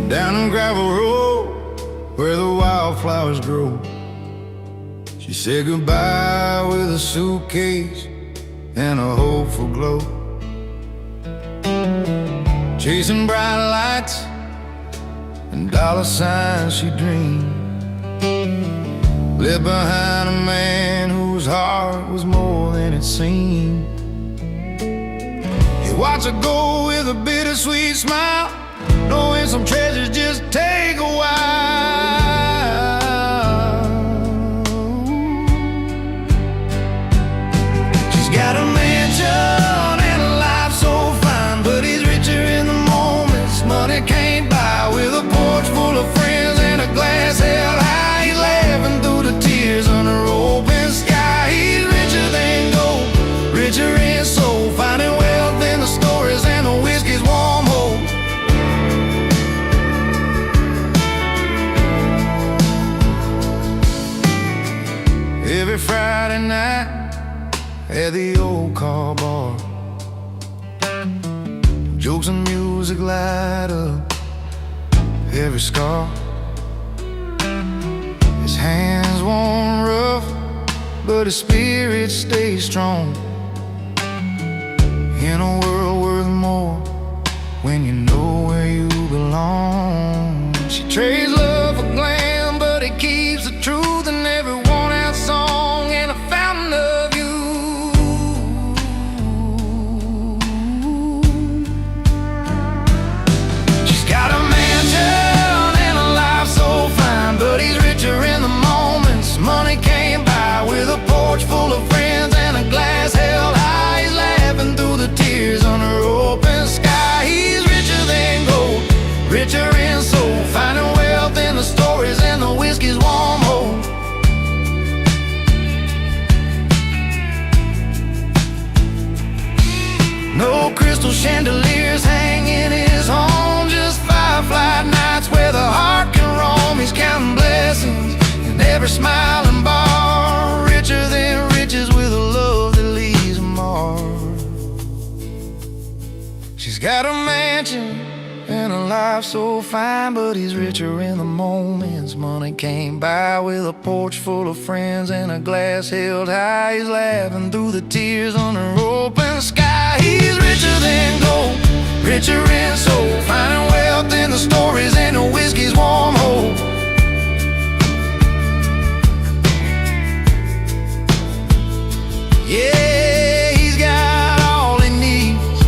down a gravel road where the wildflowers grow. She said goodbye with a suitcase and a hopeful glow. Chasing bright lights and dollar signs she dreamed, left behind a man whose heart was more than it seemed. He watched her go with a bittersweet smile, knowing some treasures just take a while. She's got a mansion and a life so fine, but he's richer in the moments money can't buy. With a porch full of friends and a glass held high, he's laughing through the tears under open sky. He's richer than gold, richer in soul, finding wealth in the stories and the whiskey's warm hope. Every Friday night at the old car bar, jokes and music light up every scar. His hands worn rough, but his spirit stays strong. In a world worth more when you know where you belong. She trades love for glam, but it keeps the truth in every worn-out song and a fountain of you. She's got a mansion and a life so fine, but he's richer in the moments money can't buy. With a porch full of friends and a glass held high, he's laughing through the tears under open sky. He's richer than gold, richer in soul, finding wealth in the stories and the whiskey's warm hope. No crystal chandeliers hang in his home, just firefly nights where the heart can roam. He's counting blessings in every smiling bar, richer than riches with a love that leaves a mark. She's got a mansion and a life so fine, but he's richer in the moments money can't buy. With a porch full of friends and a glass held high, he's laughing through the tears under open sky. He's richer than gold, richer in soul, finding wealth in the stories and the whiskey's warm hope. Yeah, he's got all he needs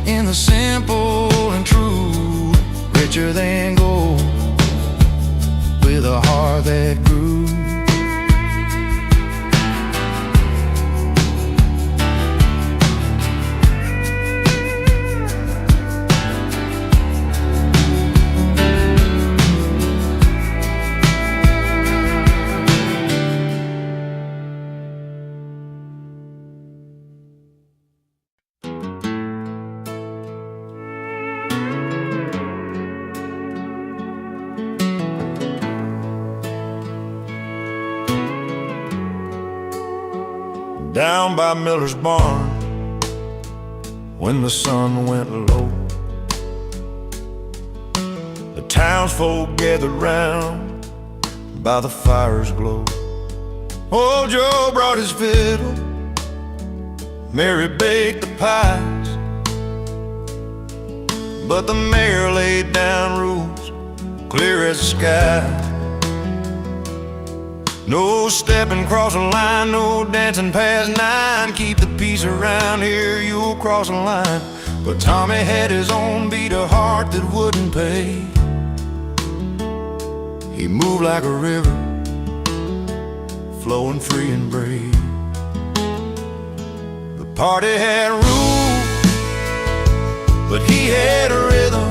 in the simple and true, richer than gold, with a heart that grew. Down by Miller's barn, when the sun went low, the townsfolk gathered round by the fire's glow. Old Joe brought his fiddle, Mary baked the pies, but the mayor laid down rules clear as the sky. No stepping across the line, no dancing past 9. Keep the peace around here, you'll cross the line. But Tommy had his own beat, a heart that wouldn't pay. He moved like a river, flowing free and brave. The party had rules, but he had a rhythm,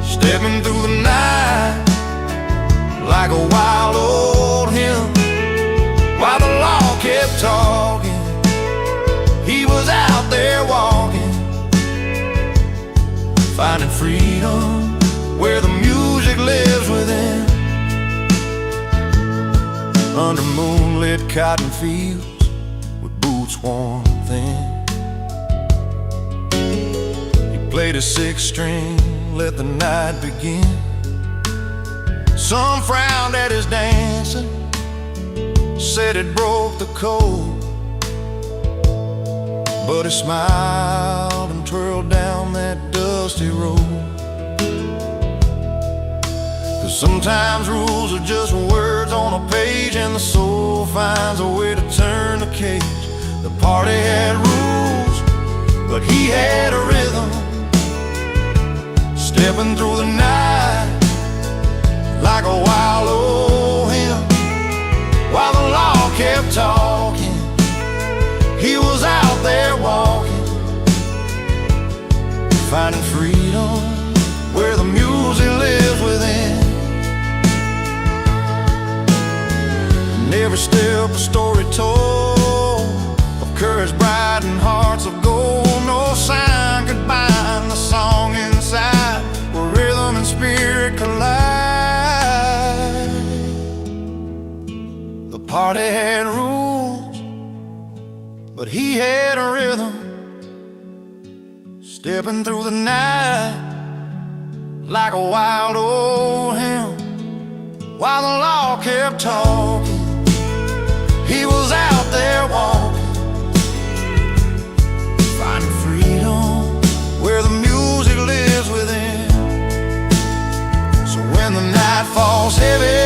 stepping through the night like a wild old hymn. While the law kept talking, he was out there walking, finding freedom where the music lives within. Under moonlit cotton fields with boots worn thin, he played a 6-string let the night begin. Some frowned at his dancing, said it broke the code, but he smiled and twirled down that dusty road. 'Cause sometimes rules are just words on a page, and the soul finds a way to turn the cage. The party had rules, but he had a rhythm, stepping through the night like a wild old hymn. While the law kept talking, he was out there walking, finding freedom where the music lives within. And every step a story told of courage, bright and hearts of gold. No sign could bind the song inside, where rhythm and spirit collide. The party had rules, but he had a rhythm, stepping through the night like a wild old hymn. While the law kept talking, he was out there walking, finding freedom where the music lives within. So when the night falls heavy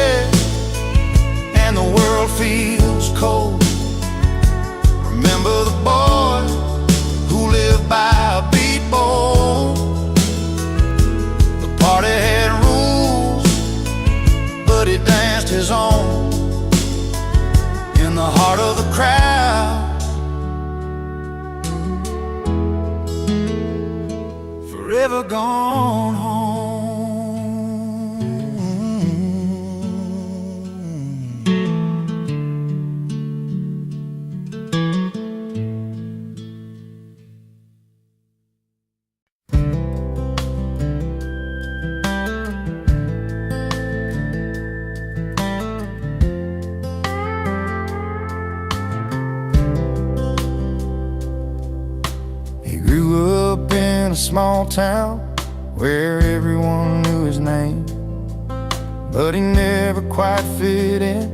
and the world feels cold, remember the boy who lived by a beat bowl. The party had rules, but he danced his own in the heart of the crowd, forever gone home. In a small town where everyone knew his name, but he never quite fit in.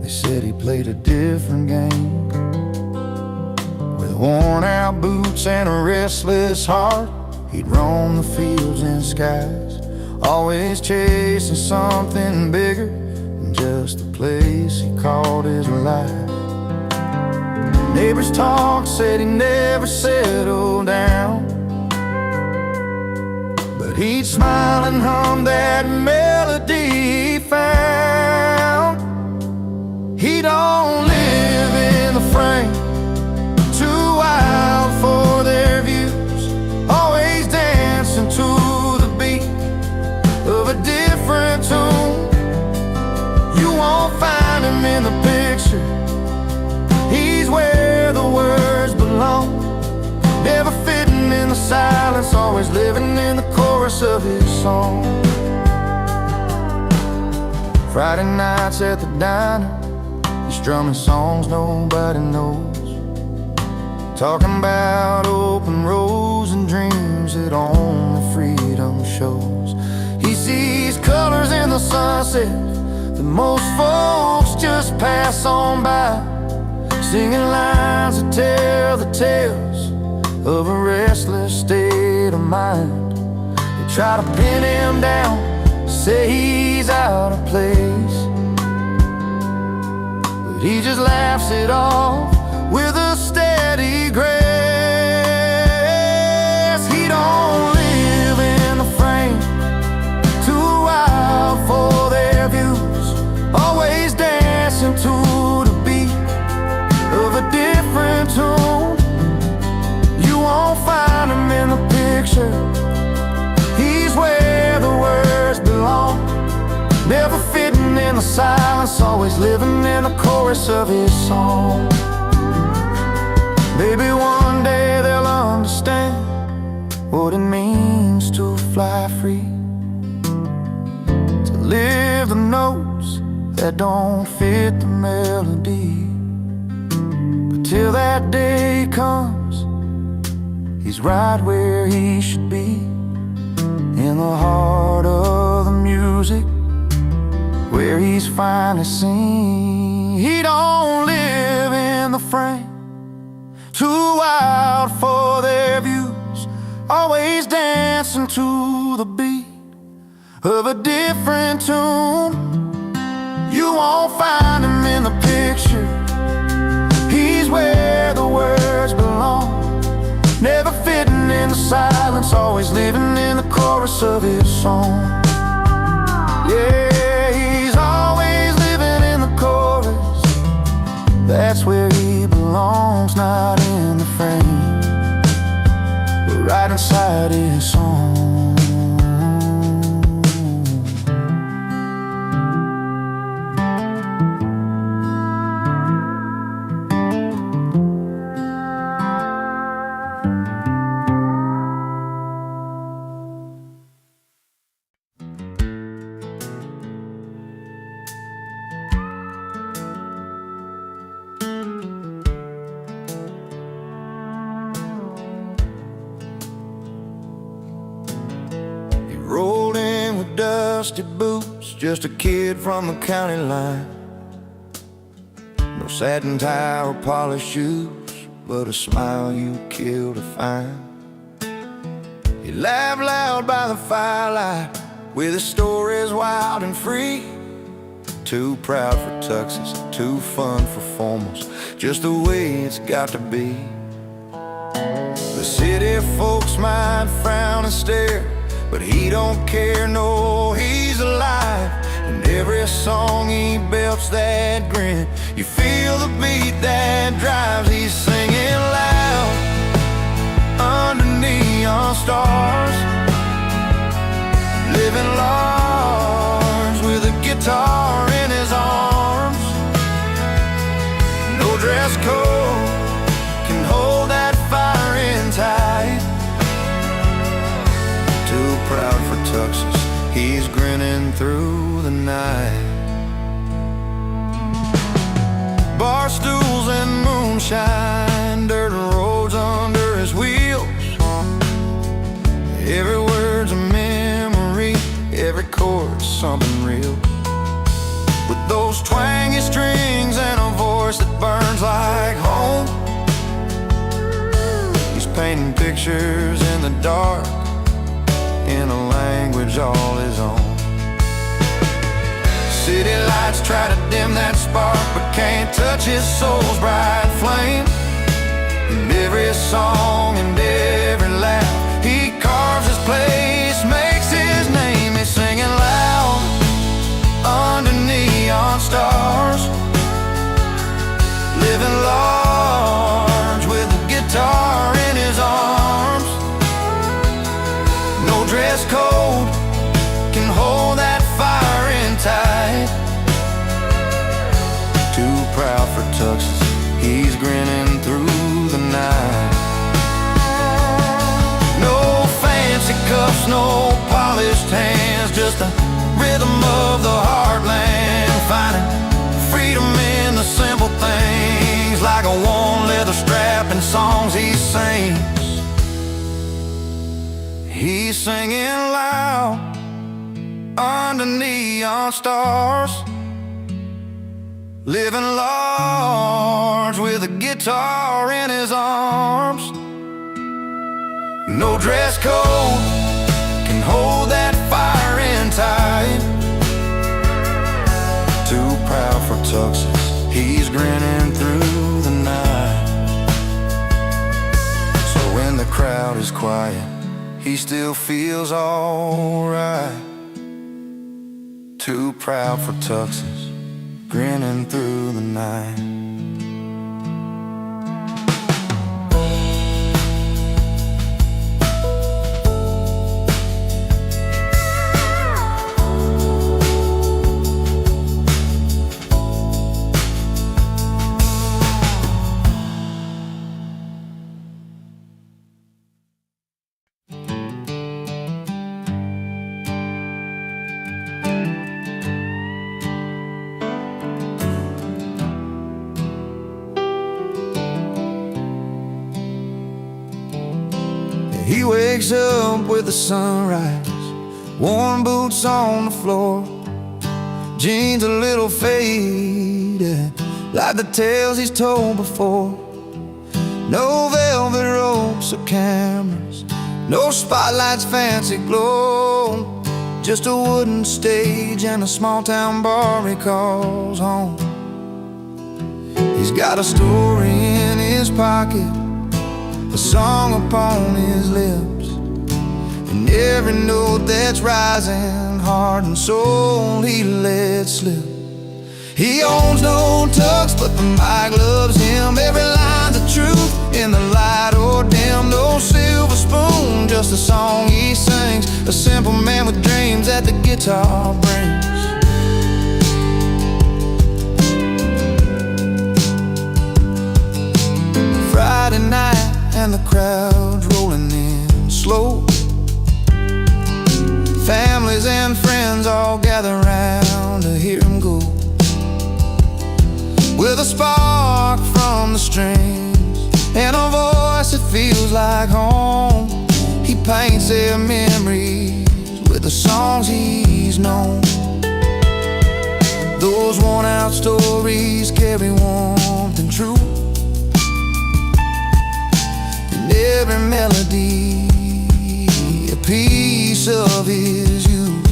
They said he played a different game. With worn out boots and a restless heart, he'd roam the fields and skies, always chasing something bigger than just the place he called his life. Neighbors talked, said he never settled down, he'd smile and hum that melody he found. He don't live in the frame, too wild for their views, always dancing to the beat of a different tune. You won't find him in the picture, he's where the words belong, never fitting in the silence, always living in the chorus of his song. Friday nights at the diner, he's strumming songs nobody knows, talking about open roads and dreams that only freedom shows. He sees colors in the sunset that most folks just pass on by, singing lines that tell the tales of a restless state of mind. They try to pin him down, say he's out of place, but he just laughs it off with a steady grace. He don't live in the frame, too wild for their views, always dancing to the beat of a different tune. You won't find him in the picture, he's where the words belong, never fitting in the silence, always living in the chorus of his song. Maybe one day they'll understand what it means to fly free, to live the notes that don't fit the melody. But till that day comes, he's right where he should be, in the heart of the music, where he's finally seen. He don't live in the frame, too wild for their views, always dancing to the beat of a different tune. You won't find him in the picture, he's where the words belong, never fitting in the silence, always living in the chorus of his song. Yeah, he's always living in the chorus, that's where he belongs, not in the frame, but right inside his song. Rolled in with dusty boots, just a kid from the county line. No satin tie or polished shoes, but a smile you kill to find. He laughed loud by the firelight, with his stories wild and free. Too proud for tuxes, too fun for formals, just the way it's got to be. The city folks might frown and stare, but he don't care, no, he's alive. And every song he belts that grin, you feel the beat that drives. He's singing loud under neon stars, living large with a guitar in his arms. No dress code can hold that fire in tight. Too proud for tuxes, he's grinning through the night. Bar stools and moonshine, dirt roads under his wheels. Every word's a memory, every chord's something real. With those twangy strings and a voice that burns like home, he's painting pictures in the dark, in a language all his own. City lights try to dim that spark, but can't touch his soul's bright flame. In every song and every laugh, he carves his place, makes his name. He's singing loud under neon stars, living large with a guitar in his arms. No dress code can hold that fire in tight. Too proud for tuxes, he's grinning through the night. No fancy cuffs, no polished hands, just the rhythm of the heartland, finding freedom in the simple things, like a worn leather strap in songs he sings. He's singing loud under neon stars, living large with a guitar in his arms. No dress code can hold that fire in tight. Too proud for tuxes, he's grinning through the night. So when the crowd is quiet, he still feels alright. Too proud for tuxes, grinning through the night. He wakes up with the sunrise, worn boots on the floor, jeans a little faded, like the tales he's told before. No velvet ropes or cameras, no spotlights, fancy glow, just a wooden stage and a small town bar he calls home. He's got a story in his pocket, a song upon his lips, and every note that's rising, heart and soul, he lets slip. He owns no tux, but the mic loves him. Every line's a truth in the light or dim. No silver spoon, just a song he sings. A simple man with dreams that the guitar brings. Friday night and the crowd's rolling in slow. Families and friends all gather round to hear him go. With a spark from the strings and a voice that feels like home, he paints their memories with the songs he's known. Those worn-out stories carry warmth and truth, and every melody a piece of his youth.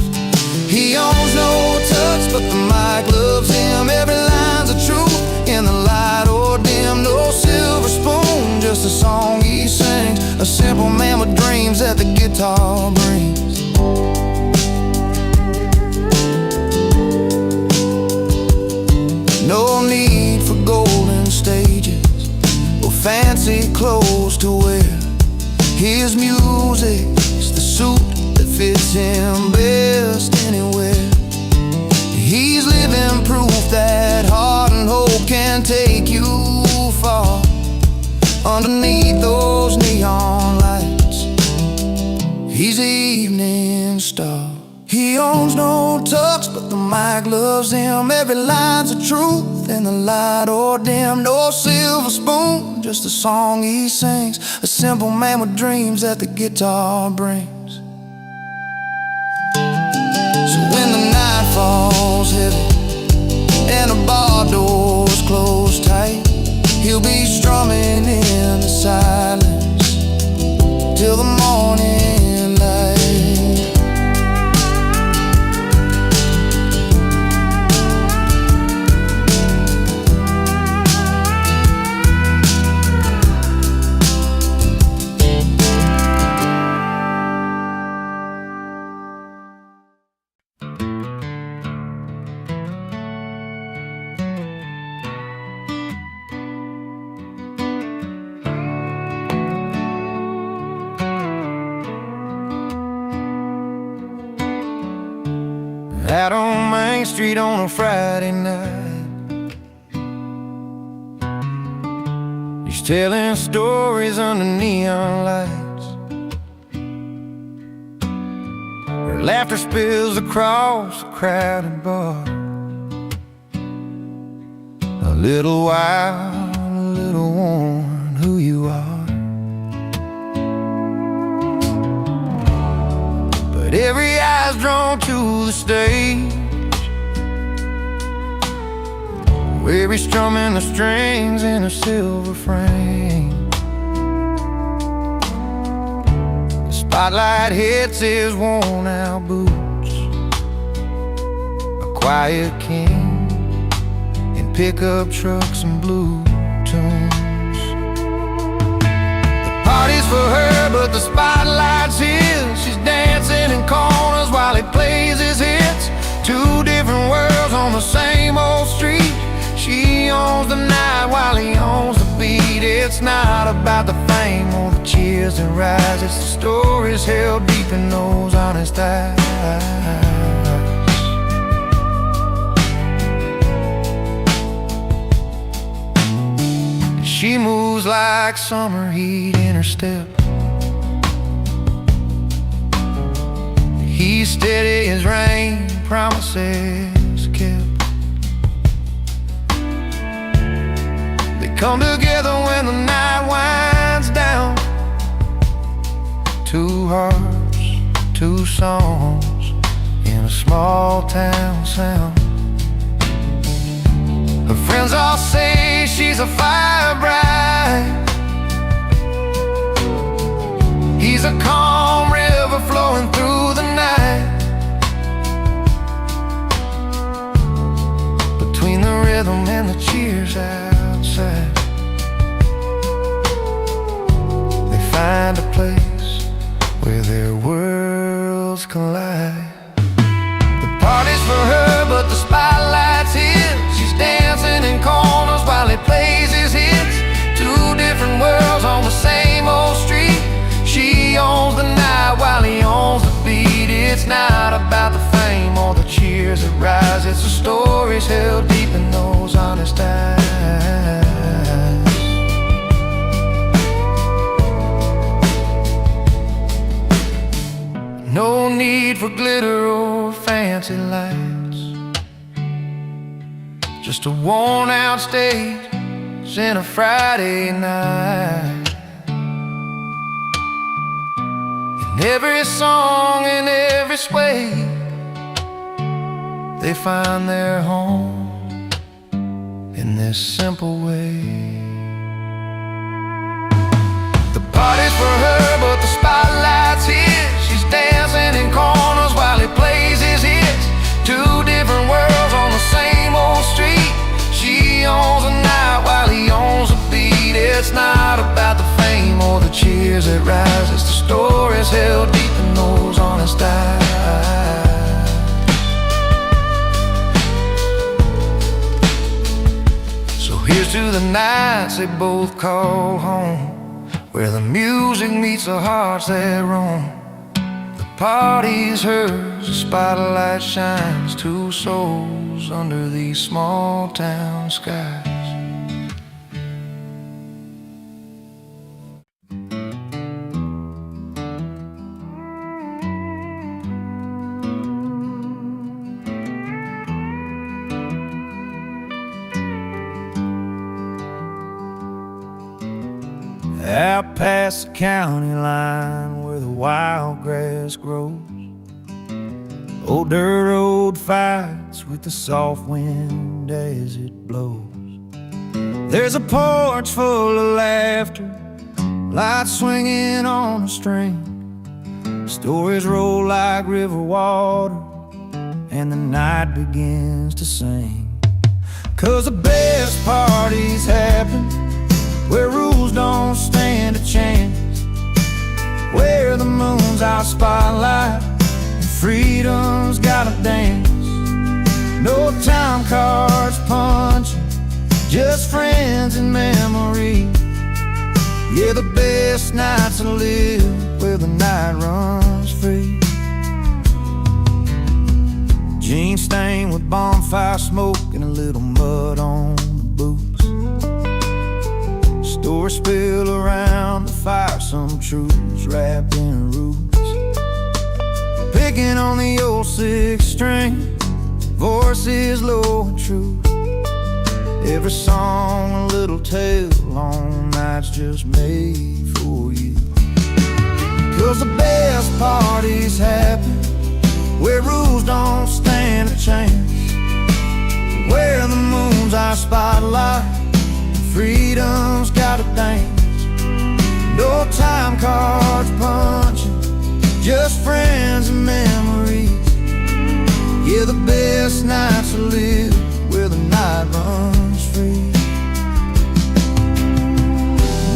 He owns no touch, but the mic loves him. Every line's a truth in the light or dim. No silver spoon, just a song he sings. A simple man with dreams that the guitar brings. No need for golden stages or fancy clothes to wear. His music's the suit that fits him best anywhere. He's living proof that heart and hope can take you far. Underneath those neon lights, he's the evening star. He owns no tux, but the mic loves him. Every line's a truth in the light or dim. No silver spoon, just a song he sings. A simple man with dreams that the guitar brings. So when the night falls heavy and the bar doors close tight, he'll be strumming in the silence till the morning light. Out on Main Street on a Friday night, he's telling stories under neon lights. Her laughter spills across a crowded bar. A little wild, a little worn, who you are. But every eye's drawn to the stage, where he's strumming the strings in a silver frame. The spotlight hits his worn-out boots, a quiet king in pickup trucks and blue tunes. The party's for her, but the spotlight's his. She's dancing in corners while he plays his hits. Two different worlds on the same old street. She owns the night while he owns the beat. It's not about the fame or the cheers that rise. It's the stories held deep in those honest eyes. She moves like summer heat in her step. He's steady as rain, promises kept. They come together when the night winds down. Two hearts, two songs, small town sound. Her friends all say she's a fire bride. He's a calm river flowing through the night. Between the rhythm and the cheers outside, they find a place where their worlds collide. The party's for her, but the spotlight's his. She's dancing in corners while he plays his hits. Two different worlds on the same old street. She owns the night while he owns the beat. It's not about the fame or the cheers that rise. It's the stories held deep in those honest eyes. No need for glitter or fancy lights, just a worn out stage and a Friday night. In every song and every sway, they find their home in this simple way. The party's for her, but the spotlight's his. She's dancing in corners while he plays his hits. Two different worlds on the same old street. She owns the night while he owns the beat. It's not about the fame or the cheers that rise. It's the stories held deep in those honest eyes. So here's to the nights they both call home, where the music meets the hearts that roam. The party's hers, the spotlight shines. Two souls under these small town skies. Out past the county line where the wild grass grows, old dirt road fights with the soft wind as it blows. There's a porch full of laughter, lights swinging on a string. Stories roll like river water, and the night begins to sing. 'Cause the best parties happen where rules don't stand a chance, where the moon's our spotlight and freedom's gotta dance. No time cards punching, just friends and memories. Yeah, the best nights to live where the night runs free. Jeans stained with bonfire smoke and a little mud on the boots. Stories spill around the fire, some truths wrapped in roots. Picking on the old six string, voices low and true. Every song a little tale, long nights just made for you. 'Cause the best parties happen where rules don't stand a chance, where the moon's our spotlight, freedom's gotta dance. No time cards punching, just friends and memories. Yeah, the best nights to live where the night runs free.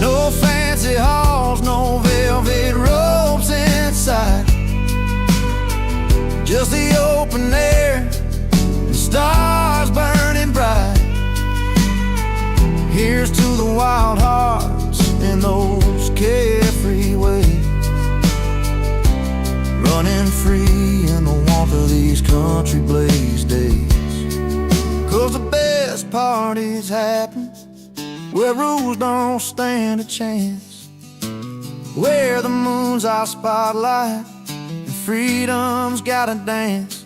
No fancy halls, no velvet ropes inside, just the open air and stars burning bright. Here's to the wild hearts in those carefree ways, running free in the warmth of these country blaze days. 'Cause the best parties happen where rules don't stand a chance, where the moon's our spotlight and freedom's gotta dance.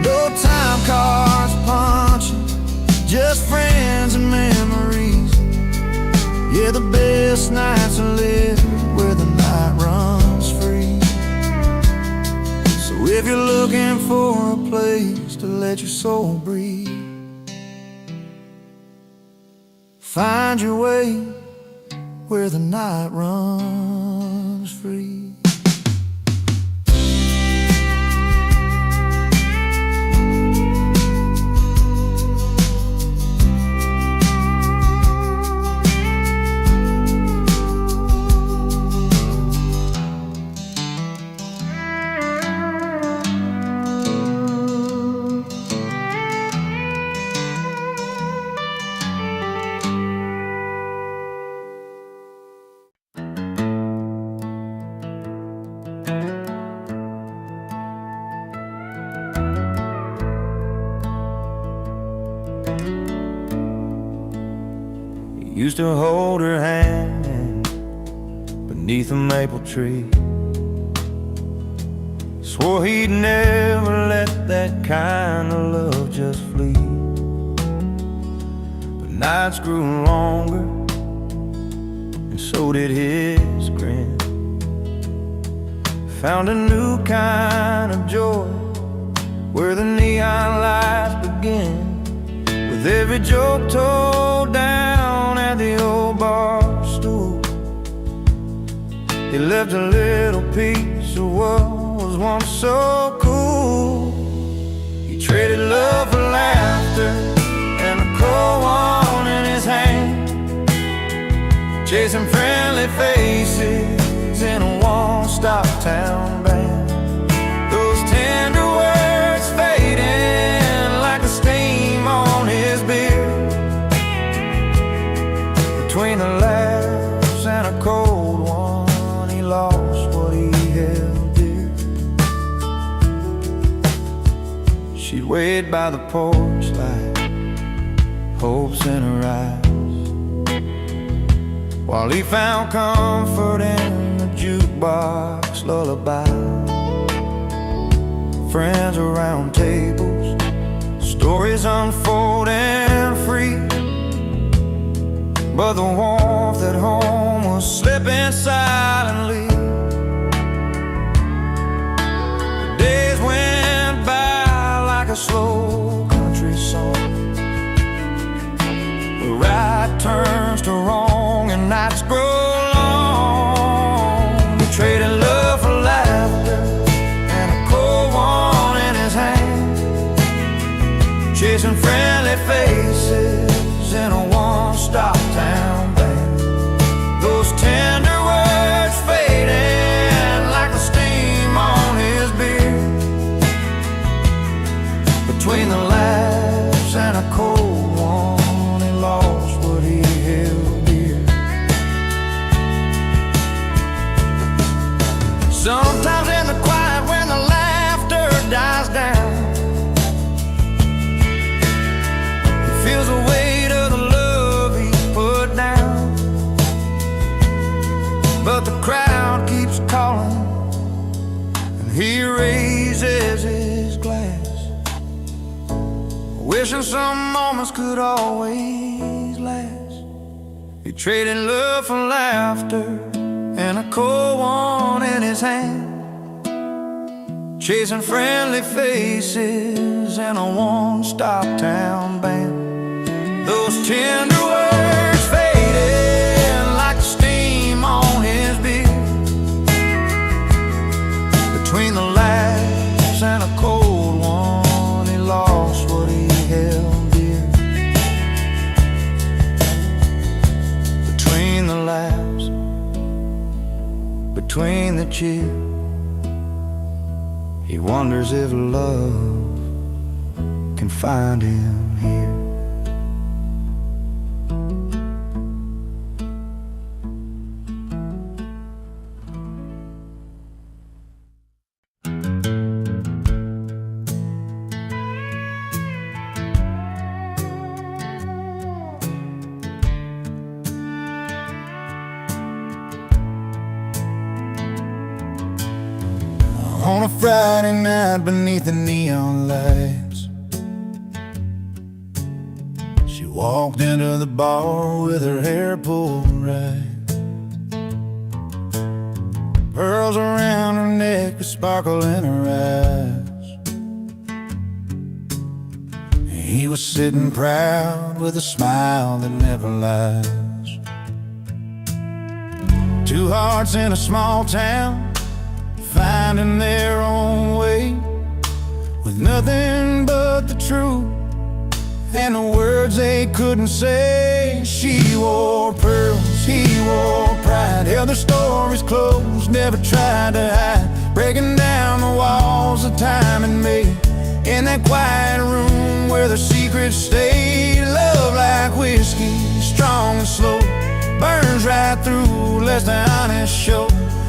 No time cards punching, just friends and memories. Yeah, the best nights to live where the night runs free. So if you're looking for a place to let your soul breathe, find your way where the night runs free. Used to hold her hand beneath a maple tree. Swore he'd never let that kind of love just flee. But nights grew longer, and so did his grin. Found a new kind of joy where the neon lights begin. With every joke told down at the old bar stool, he left a little piece of what was once so cool. He traded love for laughter and a cold one in his hand, chasing friendly faces in a one-stop town band. Those tender words fading like the steam on his beard. Between the laughs and a cold one, he lost what he held dear. She'd wait by the porch light, hopes in her eyes, while he found comfort in the jukebox lullaby. Friends around tables, stories unfolding free, but the warmth at home was slipping silently. The days went by like a slow country song, where right turns to wrong and nights grow long. We traded love for laughter and a cold one in his hand, chasing friendly faces in a one-stop town band. Those tender words fading like the steam on his beard. Between the laughs and a cold one, he lost what he held dear. Sometimes in the quiet when the laughter dies down, he feels the weight of the love he put down. But the crowd keeps calling, and he raises his glass, wishing some moments could always last. He traded love for laughter and a cold one in his hand, chasing friendly faces in a one-stop town band. Those tender words faded like the steam on his beard. Between the laughs and a cold one, he lost what he held dear. Between the laughs, between the cheer, he wonders if love can find him here. On a Friday night beneath the neon lights, she walked into the bar with her hair pulled right. pearls around her neck, a sparkle in her eyes. He was sitting proud with a smile that never lies. Two hearts in a small town, finding their own way, with nothing but the truth and the words they couldn't say. She wore pearls, he wore pride, held their stories close, never tried to hide, breaking down the walls of time had made. In that quiet room where their secrets stayed, love like whiskey, strong and slow, burns right through, lets the honest show.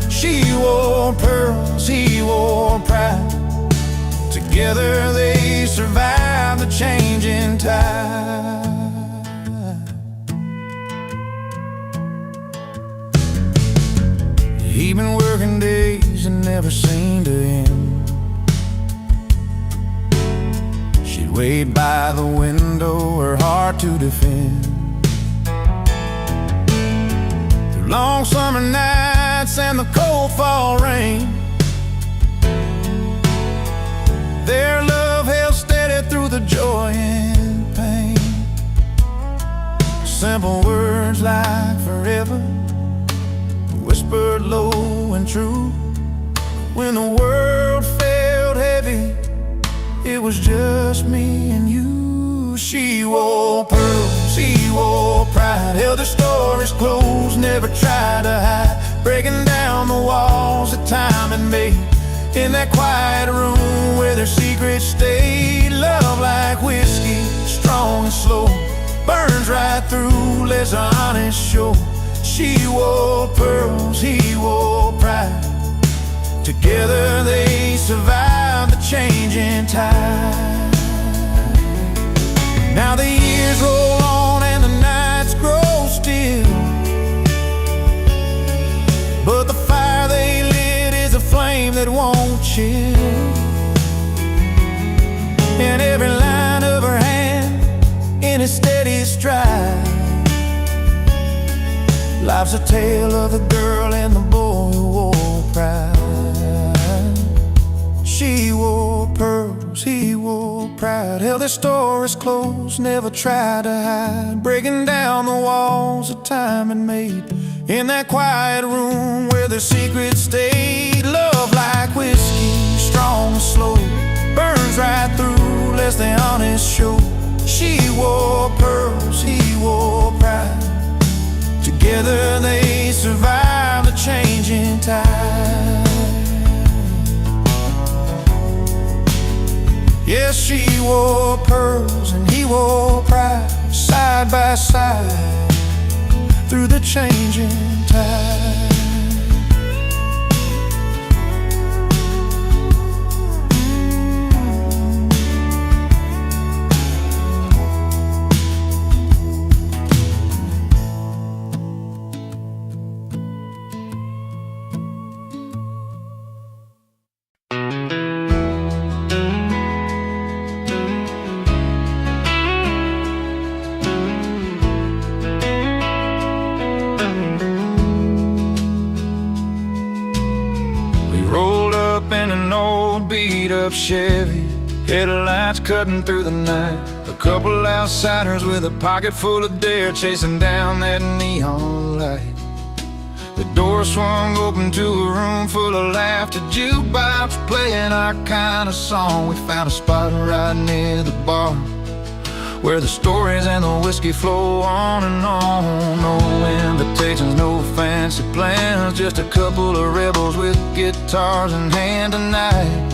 She wore pearls, he wore pride, together they survived the changing tide. He'd been working days and never seemed to end. She'd wait by the window, her heart to defend. Through long summer nights and the cold fall rain, their love held steady through the joy and pain. Simple words like forever, whispered low and true. When the world felt heavy, it was just me and you. She wore pearls, he wore pride, held their stories close, never tried to hide, breaking down the walls that time had made. In that quiet room where their secrets stayed, love like whiskey, strong and slow, burns right through, lets the honest show. She wore pearls, he wore pride, together they survived the changing tide. Now the years roll on and the nights grow still, but the fire they lit is a flame that won't chill. And every line of her hand in a steady stride, life's a tale of the girl and the boy who wore pride. She wore pearls, he wore pride, held their stories close, never tried to hide, breaking down the walls that time had made. In that quiet room where their secrets stayed, love like whiskey, strong and slow, burns right through, lets the honest show. She wore pearls, he wore pride, together they survived the changing tide. Yes, she wore pearls and he wore pride, side by side through the changing tide. In an old beat-up Chevy, headlights cutting through the night. A couple outsiders with a pocket full of dare, chasing down that neon light. The door swung open to a room full of laughter, jukebox playing our kind of song. We found a spot right near the bar, where the stories and the whiskey flow on and on. No invitations, no fancy plans, just a couple of rebels with guitars in hand tonight.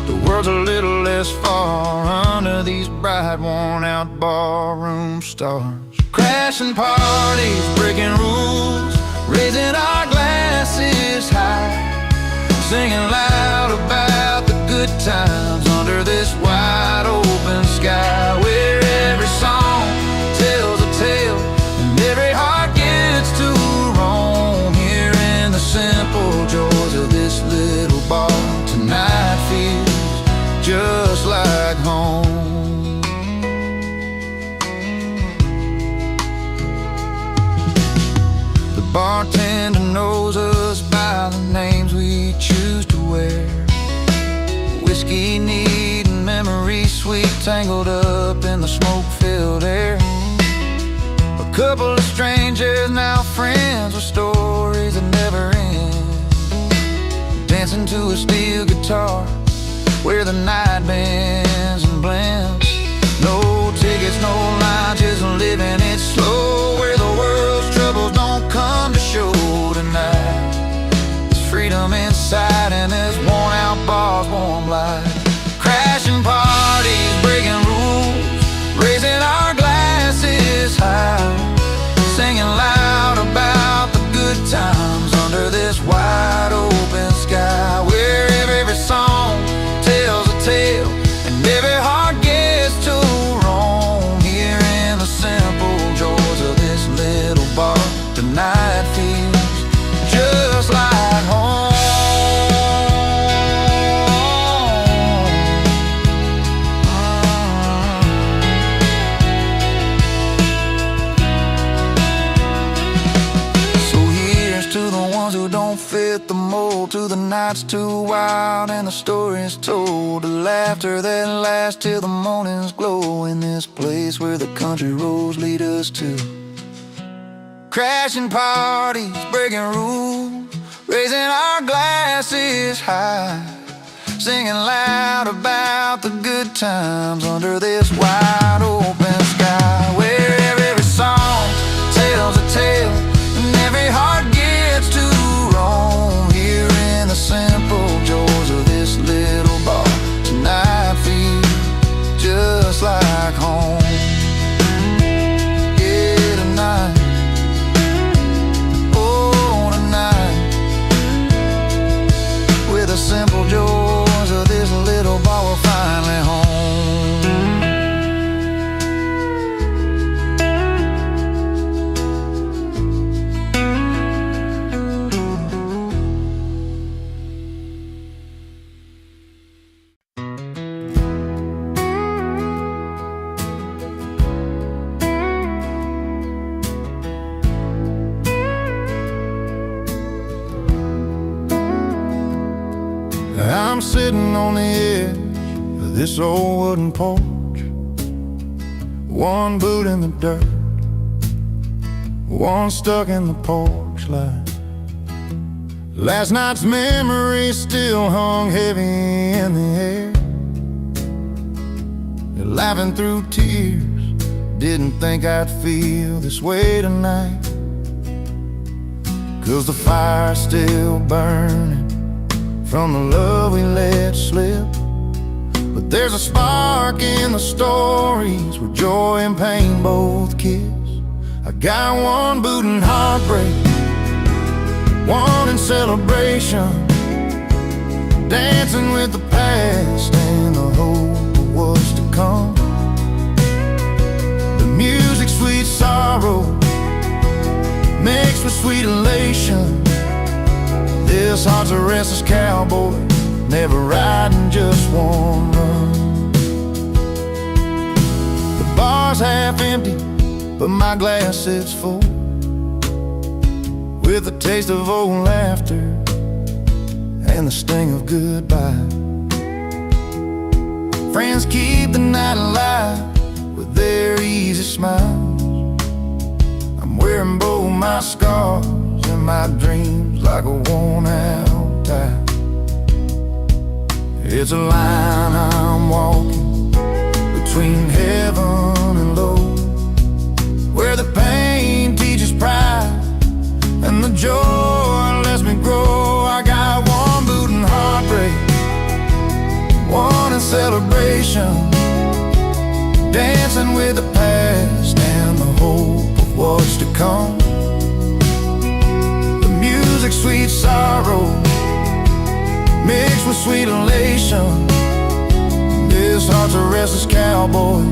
The world's a little less far under these bright, worn-out barroom stars. Crashing parties, breaking rules, raising our glasses high, singing loud about the good times under this wide open sky, where every song tells a tale and every heart gets to roam. Here in the simple joys of this little bar, tonight feels just like home. The bartender knows us by the names we whiskey-neat and memories sweet, tangled up in the smoke-filled air. A couple of strangers, now friends, with stories that never end. Dancing to a steel guitar where the night bends and blends. No tickets, no line, just living it slow, where the world's troubles don't come to show tonight. There's freedom inside and there's worn out bars, warm light. Crashing parties, breaking rules, raising our glasses high, singing loud about the good times under this wide open sky, where every song tells a tale and every heart gets to roam. Here in the simple joys of this little bar, the night feels just like home. So here's to the ones who don't fit the mold, to the nights too wild and the stories told, the laughter that lasts till the morning's glow, in this place where the country roads lead us to. Crashing parties, breaking rules, raising our glasses high, singing loud about the good times under this wide open sky, where every song tells a tale and every heart gets to roam. Here in the simple joys of this little bar, tonight feels just like home. Yeah, tonight, oh tonight, with the simple joys of this little bar, we're finally home. I'm sitting on the edge of this old wooden porch, one boot in the dirt, one stuck in the porch light. Last night's memory still hung heavy in the air. Laughing through tears, didn't think I'd feel this way tonight, 'cause the fire's still burning from the love we let slip. But there's a spark in the stories where joy and pain both kiss. I got one boot in heartbreak, one in celebration, dancing with the past and the hope of what's to come. The music, sweet sorrow, mixed with sweet elation. This heart's a restless cowboy, never riding just one run. The bar's half empty, but my glass sits full, with the taste of old laughter and the sting of goodbye. Friends keep the night alive with their easy smiles. I'm wearing both my scars and my dreams like a worn-out tie. It's a line I'm walking between heaven and low, where the pain teaches pride and the joy lets me grow. I got one boot in heartbreak, one in celebration, dancing with the past and the hope of what's to come. The music, sweet sorrow, mixed with sweet elation. This heart's a restless cowboy,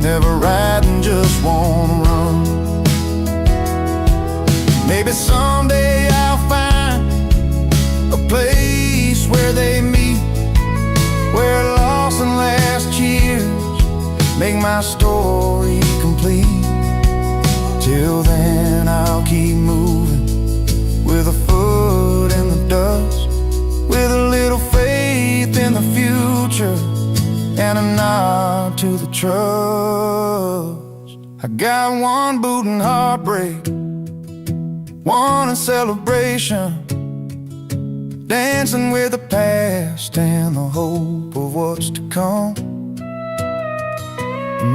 never riding just one run. Maybe someday I'll find a place where they meet, where lost and last years make my story complete. Till then I'll keep moving, with a foot in the dust, with a little faith in the future. culture and a nod to the trust. I got one boot in heartbreak, one in celebration, dancing with the past and the hope of what's to come.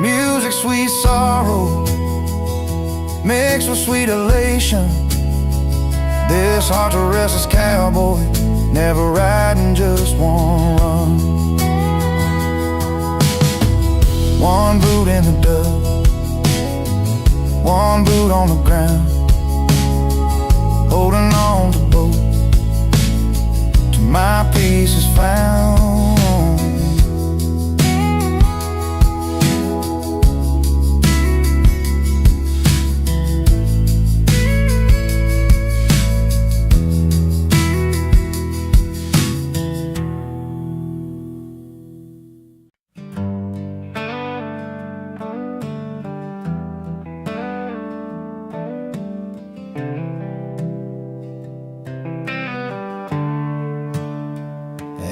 Music, sweet sorrow, mixed with sweet elation. This heart to restless cowboy, never riding, just one run. One boot in the dust, one boot on the ground, holding on to both till my peace is found.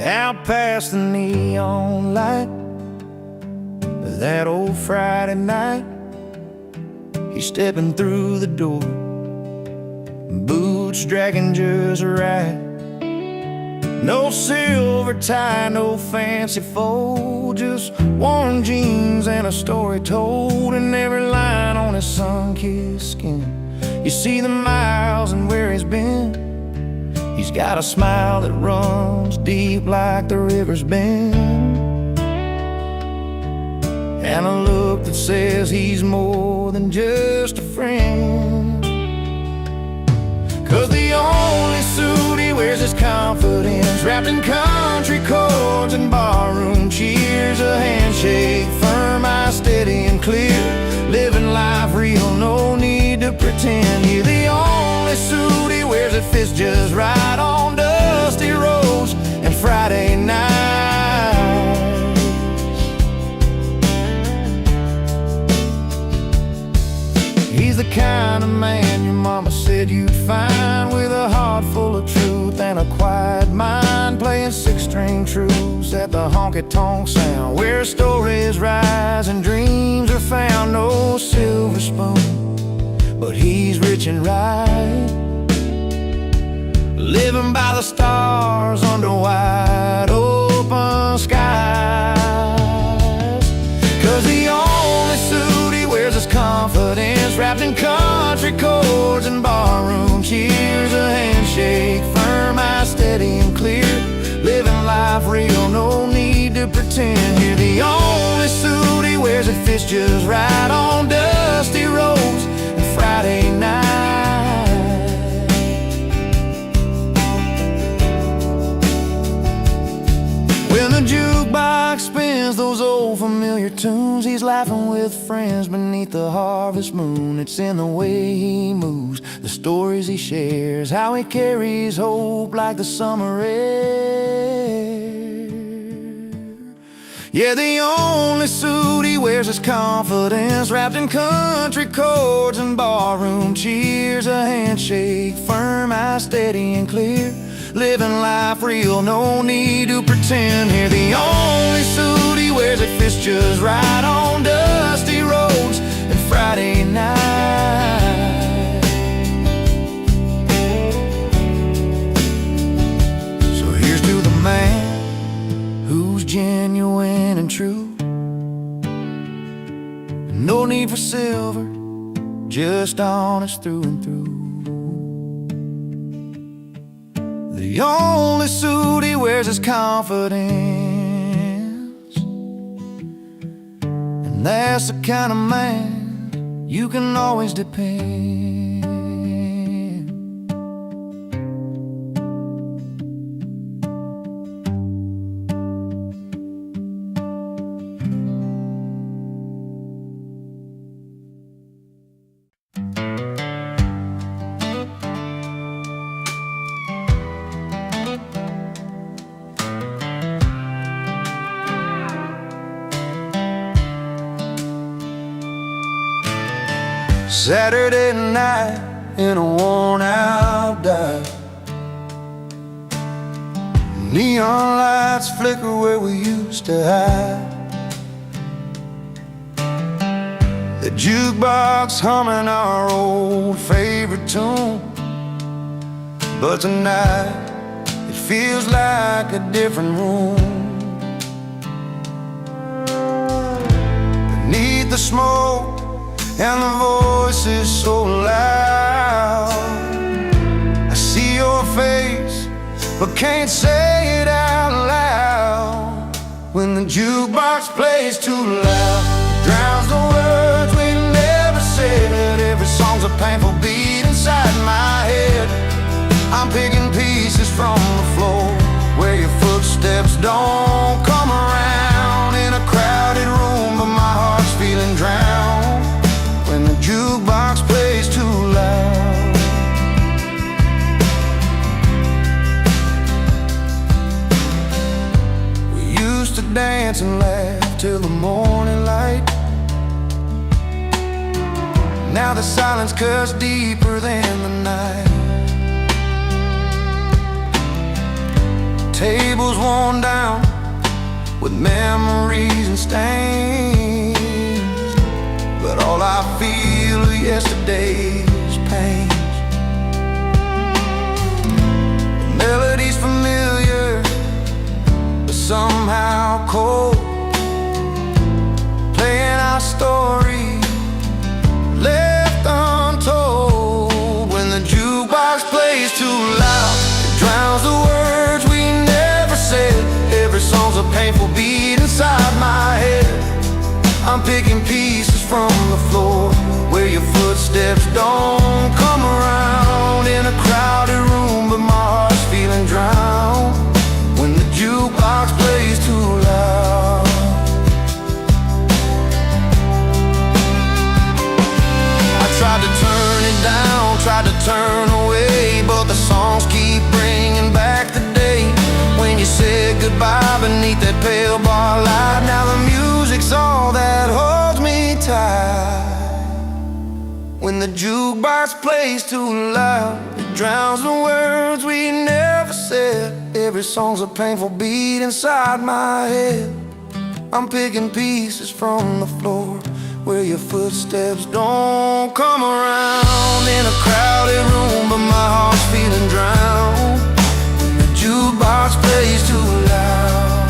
Out past the neon light, that old Friday night, he's stepping through the door, boots dragging just right. No silver tie, no fancy fold, just worn jeans and a story told in every line on his sun-kissed skin. You see the miles and where he's been. He's got a smile that runs deep like the river's been, and a look that says he's more than just a friend. 'Cause the only suit he wears is confidence, wrapped in country chords and barroom cheers. A handshake, firm, eyes steady and clear, living life real, no need to pretend. You're the only suit he wears that fits just right on dusty roads and Friday nights. He's the kind of man your mama said you'd find, with a heart full of truth and a quiet mind, playing six-string truths at the honky-tonk sound, where stories rise and dreams are found. No silver spoon, but he's rich and right, living by the stars under wide open skies. 'Cause the only suit he wears is confidence, wrapped in country chords and barroom cheers. A handshake, firm, eyes steady and clear, living life real, no need to pretend. You're the only suit he wears that fits just right on dusty roads and Friday night. When the jukebox spins those old familiar tunes, he's laughing with friends beneath the harvest moon. It's in the way he moves, the stories he shares, how he carries hope like the summer air. Yeah, the only suit he wears is confidence, wrapped in country chords and barroom cheers. A handshake, firm, eyes steady and clear, living life real, no need to pretend. Here, the only suit he wears that fits just right on dusty roads and Friday night. So here's to the man who's genuine and true, no need for silver, just honest through and through. The only suit he wears is confidence, and that's the kind of man you can always depend. Saturday night in a worn-out dive, neon lights flicker where we used to hide. The jukebox humming our old favorite tune, but tonight it feels like a different room. Beneath the smoke and the voices so loud, I see your face but can't say it out loud. When the jukebox plays too loud, it drowns the words we never said. Every song's a painful beat inside my head. I'm picking pieces from the floor where your footsteps don't come around. In a crowded room, but my heart's feeling drowned when the jukebox plays too loud. We used to dance and laugh till the morning light. Now the silence cuts deeper than the night. Tables worn down with memories and stains, but all I feel of yesterday's pain. The melody's familiar, but somehow cold, playing our story left untold. When the jukebox plays too loud, it drowns the words we never said. Every song's a painful beat inside my head. I'm picking pieces from the floor where your footsteps don't come around. In a crowded room, but my heart's feeling drowned when the jukebox plays too loud. I tried to turn it down, tried to turn away, but the songs keep bringing back the day when you said goodbye beneath that pale bar light. Now the music's all that holds me tight. When the jukebox plays too loud, it drowns the words we never said. Every song's a painful beat inside my head. I'm picking pieces from the floor where your footsteps don't come around. In a crowded room, but my heart's feeling drowned when the jukebox plays too loud.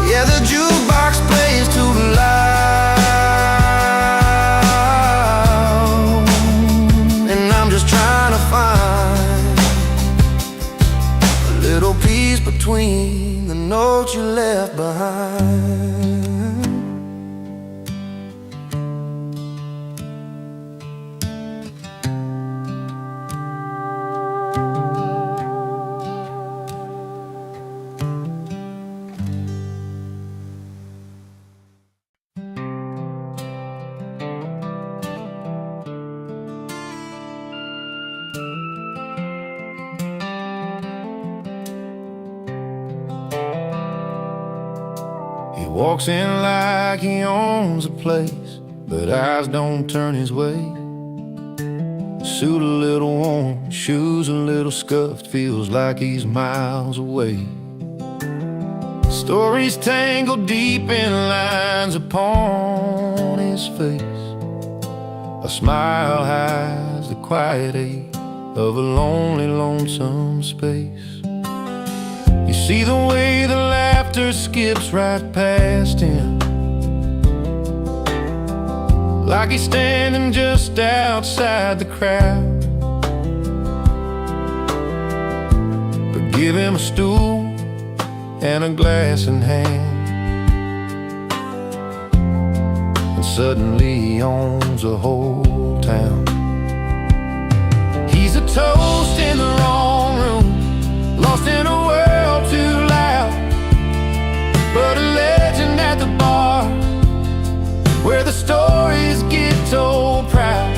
Yeah, the jukebox plays too loud, and I'm just trying to find a little piece between the notes you left behind. He walks in like he owns the place, but eyes don't turn his way. Suit a little worn, shoes a little scuffed, feels like he's miles away. Stories tangled deep in lines upon his face. A smile hides the quiet ache of a lonely, lonesome space. You see the way the laughter skips right past him, like he's standing just outside the crowd. But give him a stool and a glass in hand, and suddenly he owns a whole town. He's a toast in the wrong room, lost in a world too loud, but a legend at the bar, where the stories get told proud,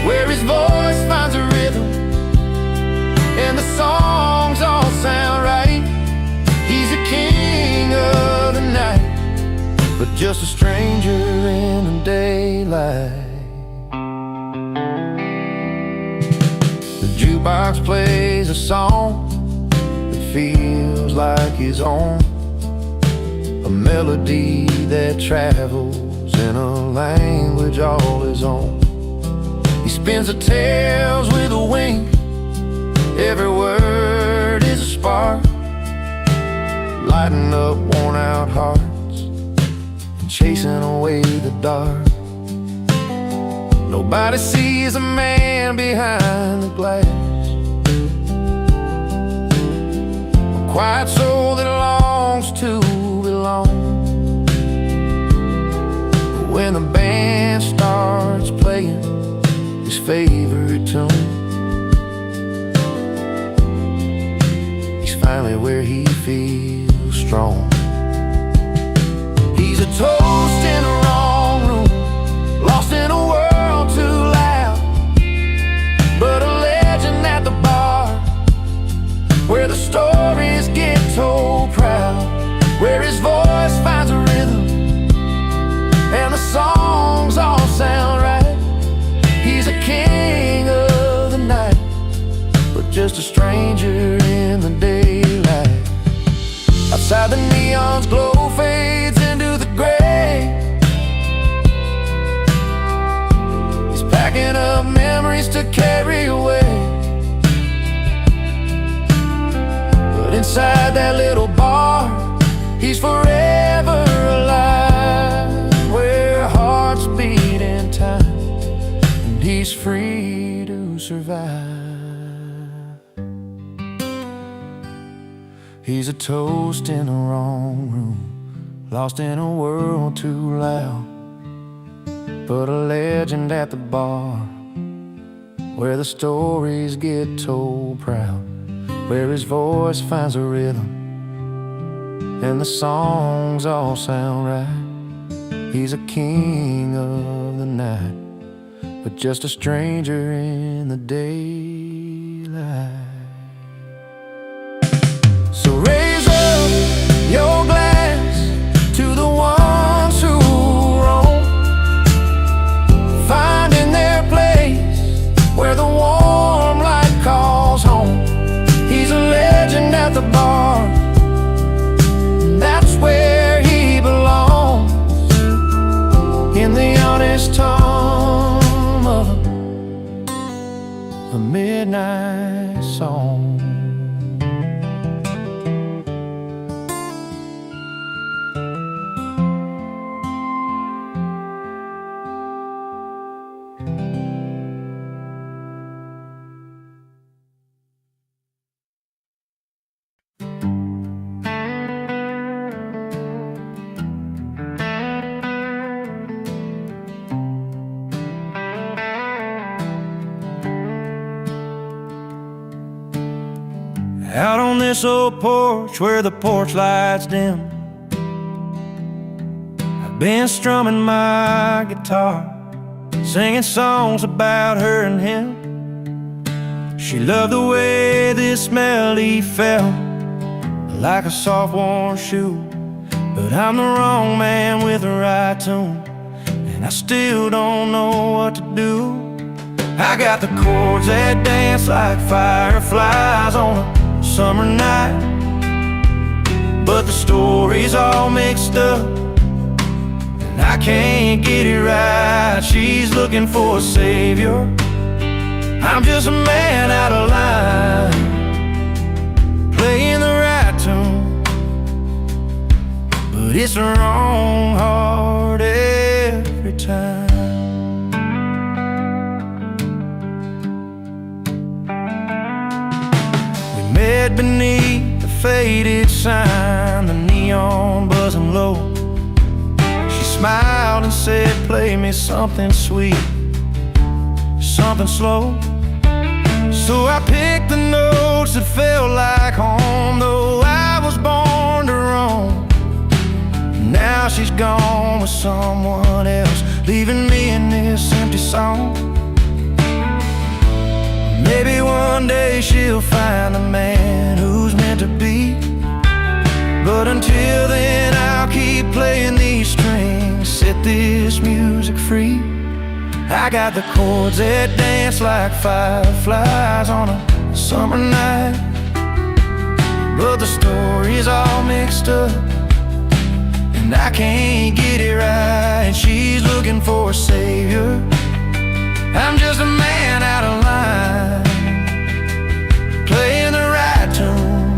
where his voice finds a rhythm and the songs all sound right. He's a king of the night, but just a stranger in the daylight. The jukebox plays a song feels like his own, a melody that travels in a language all his own. He spins the tales with a wink, every word is a spark, lighting up worn out hearts and chasing away the dark. Nobody sees a man behind the glass, a quiet soul that longs to belong. But when the band starts playing his favorite tune, he's finally where he feels strong. He's a toast in the wrong room, lost in a world too loud, but a legend at the bar, where the stories get told proud, where his voice finds a rhythm and the songs all sound right. He's a king of the night, but just a stranger in the daylight. Outside the neon's glow fades into the gray, he's packing up memories to carry away. But inside that little bar, he's forever alive, where hearts beat in time and he's free to survive. He's a toast in the wrong room, lost in a world too loud, but a legend at the bar, where the stories get told proud, where his voice finds a rhythm and the songs all sound right. He's a king of the night, but just a stranger in the daylight. So raise up your glass to the ones who roam, finding their place where the warm light calls home. He's a legend at the bar, that's where he belongs, in the honest tone of a midnight song. Out on this old porch where the porch lights dim, I've been strumming my guitar, singing songs about her and him. She loved the way this melody felt, like a soft worn shoe. But I'm the wrong man with the right tune, and I still don't know what to do. I got the chords that dance like fireflies on a summer night, but the story's all mixed up and I can't get it right. She's looking for a savior, I'm just a man out of line, playing the right tune, but it's the wrong heart every time. Met beneath the faded sign, the neon buzzing low. She smiled and said, play me something sweet, something slow. So I picked the notes that felt like home, though I was born to roam. Now she's gone with someone else, leaving me in this empty song. Maybe one day she'll find the man who's meant to be, but until then I'll keep playing these strings, set this music free. I got the chords that dance like fireflies on a summer night, but the story's all mixed up, and I can't get it right. She's looking for a savior, I'm just a man out of line, playing the right tune,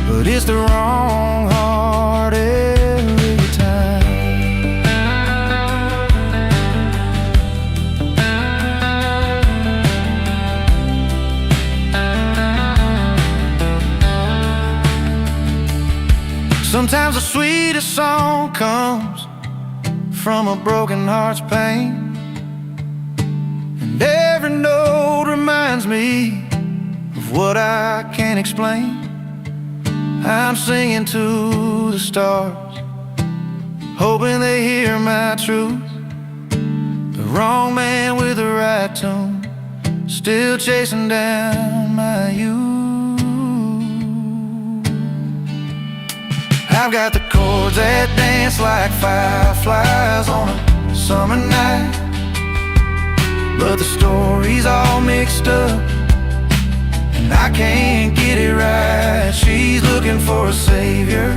but it's the wrong heart every time. Sometimes the sweetest song comes from a broken heart's pain, and every note reminds me of what I can't explain. I'm singing to the stars, hoping they hear my truth. The wrong man with the right tune, still chasing down my youth. I've got the chords that dance like fireflies on a summer night, but the story's all mixed up, and I can't get it right. She's looking for a savior,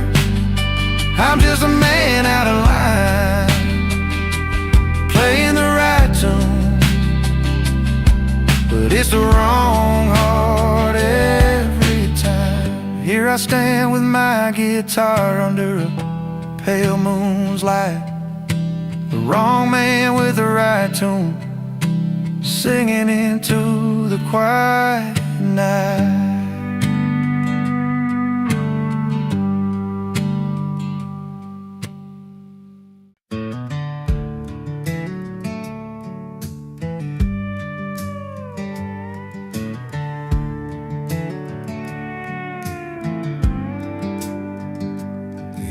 I'm just a man out of line, playing the right tune, but it's the wrong heart every time. Here I stand with my guitar under a pale moon's light, the wrong man with the right tune, singing into the quiet night.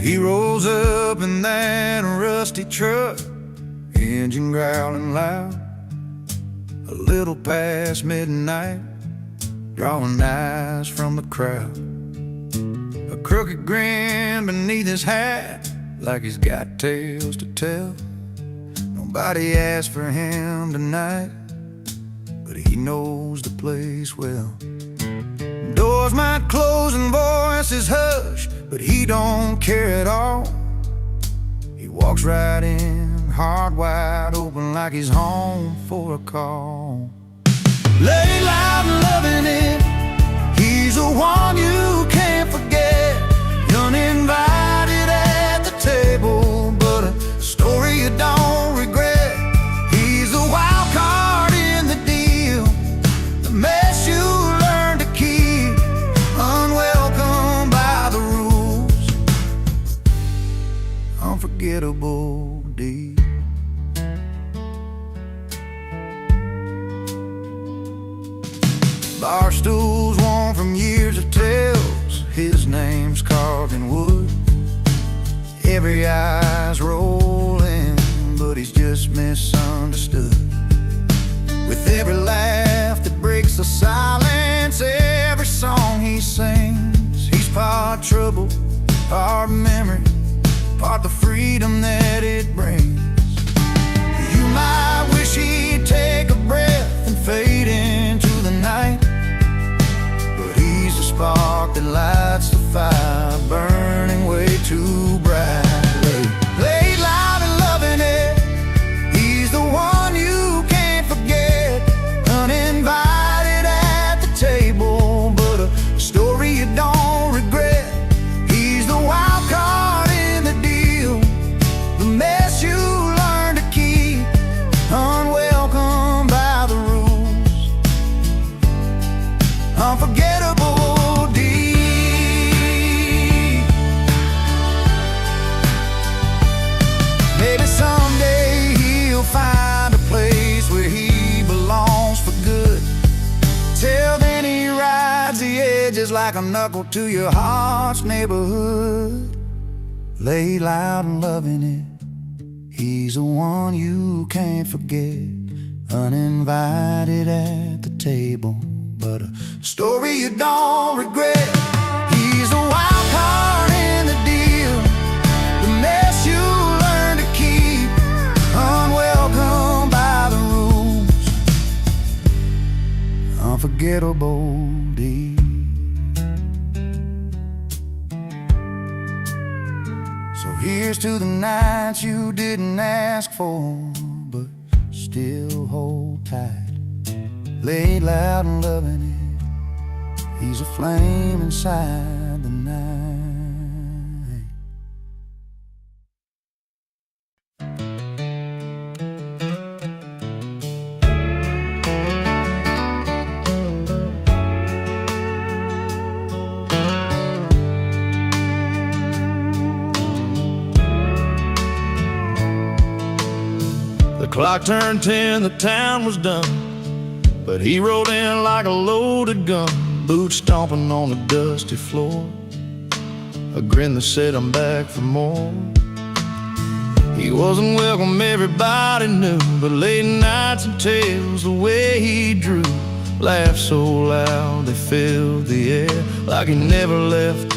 He rolls up in that rusty truck, engine growling loud, a little past midnight, drawing eyes from the crowd. A crooked grin beneath his hat, like he's got tales to tell. Nobody asked for him tonight, but he knows the place well. Doors might close and voices hush, but he don't care at all. He walks right in, heart wide open, like he's home for a call. Lay loud and loving it, he's the one you can't forget. Uninvited at the table, but a story you don't regret. He's the wild card in the deal, the mess you learn to keep, unwelcome by the rules, unforgettable deed. Bar stools worn from years of tales, his name's carved in wood. Every eye's rolling, but he's just misunderstood. With every laugh that breaks the silence, every song he sings, he's part trouble, part memory, part the freedom that it brings. You might wish he'd take a breath and fade into the night, but he's the spark that lights the fire, burning way too brightly. Lay loud and loving it, he's the one you can't forget. Uninvited at the table, but a story you don't regret. He's the wild card in the deal, the mess you learn to keep, unwelcome by the rules, unforgettable deed. Maybe someday he'll find a place where he belongs for good. Till then he rides the edges like a knuckle to your heart's neighborhood. Lay loud and loving it, he's the one you can't forget. Uninvited at the table, but a story you don't regret. He's the wild card in the deal, the mess you learn to keep, unwelcome by the rules, unforgettable deed. here's to the nights you didn't ask for, but still hold tight. Laid loud and loving it, he's a flame inside the night. The clock turned 10, the town was done, but he rode in like a loaded gun, boots stomping on the dusty floor, a grin that said I'm back for more. He wasn't welcome, everybody knew, but late nights and tales, the way he drew, laughed so loud they filled the air, like he never left,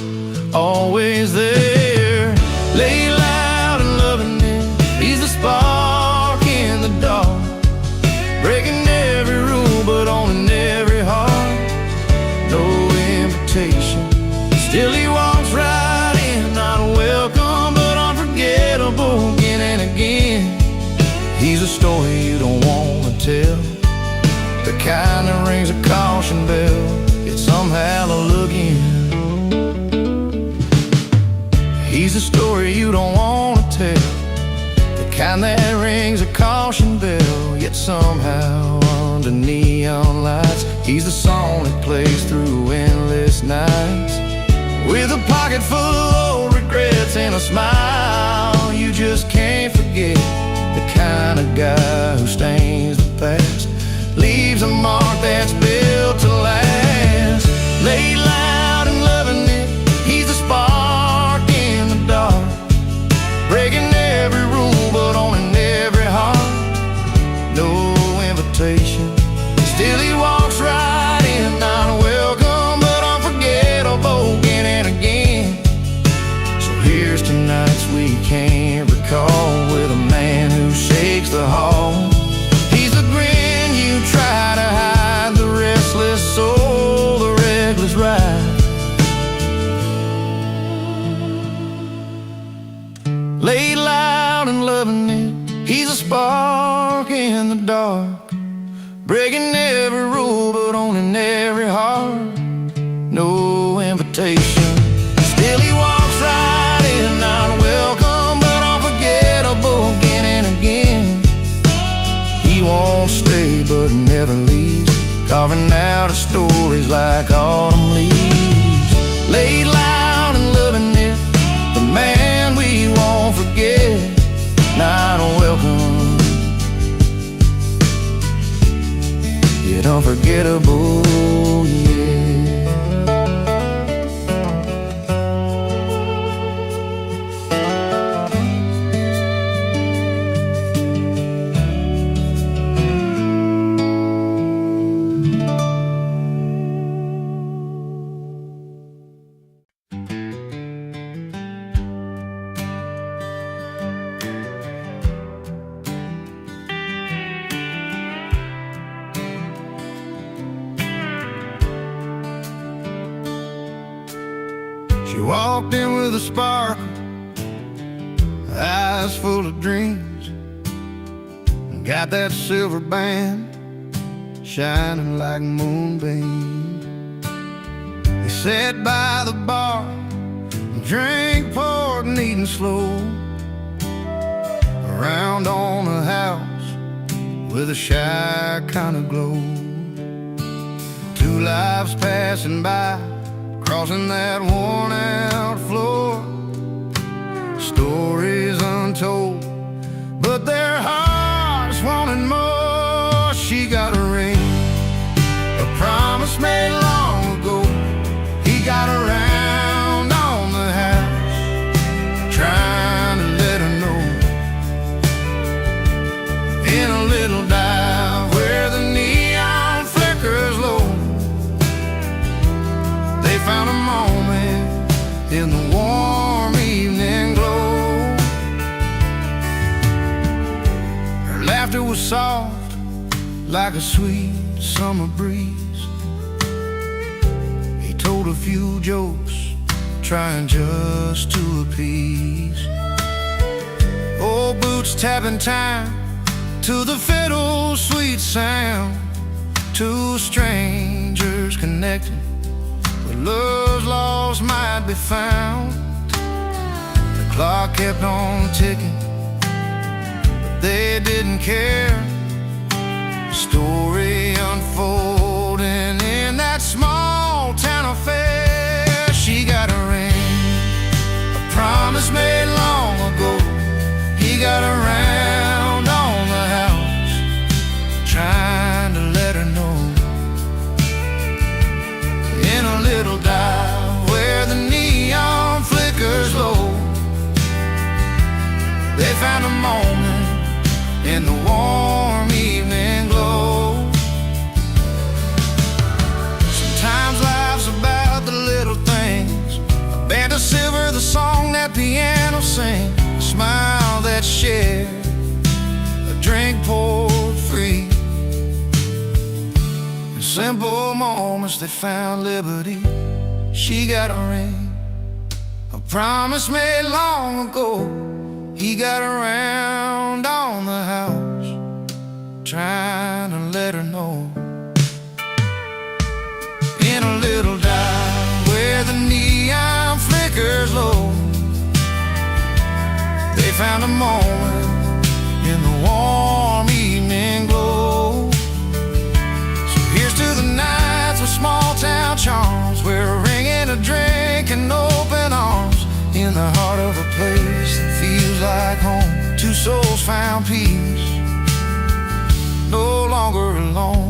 always there. Lay loud and loving it, he's the spark in the dark, breaking every rule but owning every heart. No invitation, still he walks right in, not welcome but unforgettable again and again. He's a story you don't want to tell, the kind that rings a caution bell, yet somehow they'll look in. He's a story you don't want to tell, the kind that rings a caution bell, yet somehow under neon lights, he's the song that plays through endless nights. With a pocket full of old regrets and a smile you just can't forget, the kind of guy who stains the past, leaves a mark that's built to last. Laid loud and loving it, he's the spark in the dark, breaking every rule but owning every heart. No invitation, still he walks right in, not welcome but unforgettable again and again. So here's to nights we can't recall, with a man who shakes the hall. He's the grin you try to hide, the restless soul, the reckless ride. Laid loud and loving it, he's a spark in the dark, breaking every rule but owning every heart. No invitation, still he walks right in, not welcome but unforgettable again and again. He won't stay but never leaves, carving out his stories like autumn leaves. Laid loud and loving it, the man we won't forget, not welcome yet unforgettable, yeah. She walked in with a spark, eyes full of dreams, and got that silver band shining like moonbeams. He sat by the bar and drank, poured, and eating slow, around on a house with a shy kind of glow. Two lives passing by, crossing that worn-out floor, stories untold, but their hearts wanted more. She got a ring, a promise made long ago. He got around on the house, trying to let her know. In a little dive where the neon flickers low, they found a moment in the warm evening glow. Her laughter was soft like a sweet summer breeze. He told a few jokes, trying just to appease. old boots tapping time to the fiddle's sweet sound. Two strangers connecting, where love's lost might be found. The clock kept on ticking, but they didn't care. Story unfolding in that small town affair. She got a ring, a promise made long ago. He got around on the house, trying to let her know. In a little dive where the neon flickers low, they found a moment in the warm evening glow. Sometimes life's about the little things, a band of silver, the song that piano sings, a smile that's shared, a drink poured free. In simple moments they found liberty. She got a ring, a promise made long ago. He got around on the house, trying to let her know. In a little dive where the neon flickers low, they found a moment in the warm evening glow. So here's to the nights with small town charms, where a ring and a drink and open arms. In the heart of a place that feels like home, two souls found peace, no longer alone.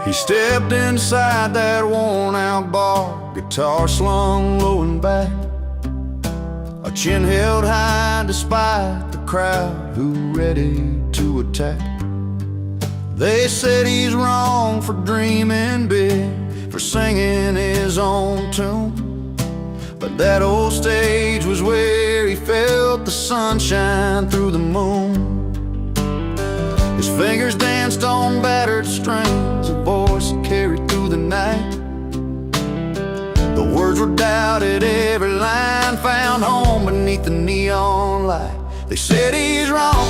He stepped inside that worn-out bar, guitar slung low and back, a chin held high despite the crowd who ready to attack. They said he's wrong for dreaming big, for singing his own tune, but that old stage was where he felt the sunshine through the moon. His fingers danced on battered strings, a voice carried through the night. The words were doubted, every line found home beneath the neon light. They said he's wrong,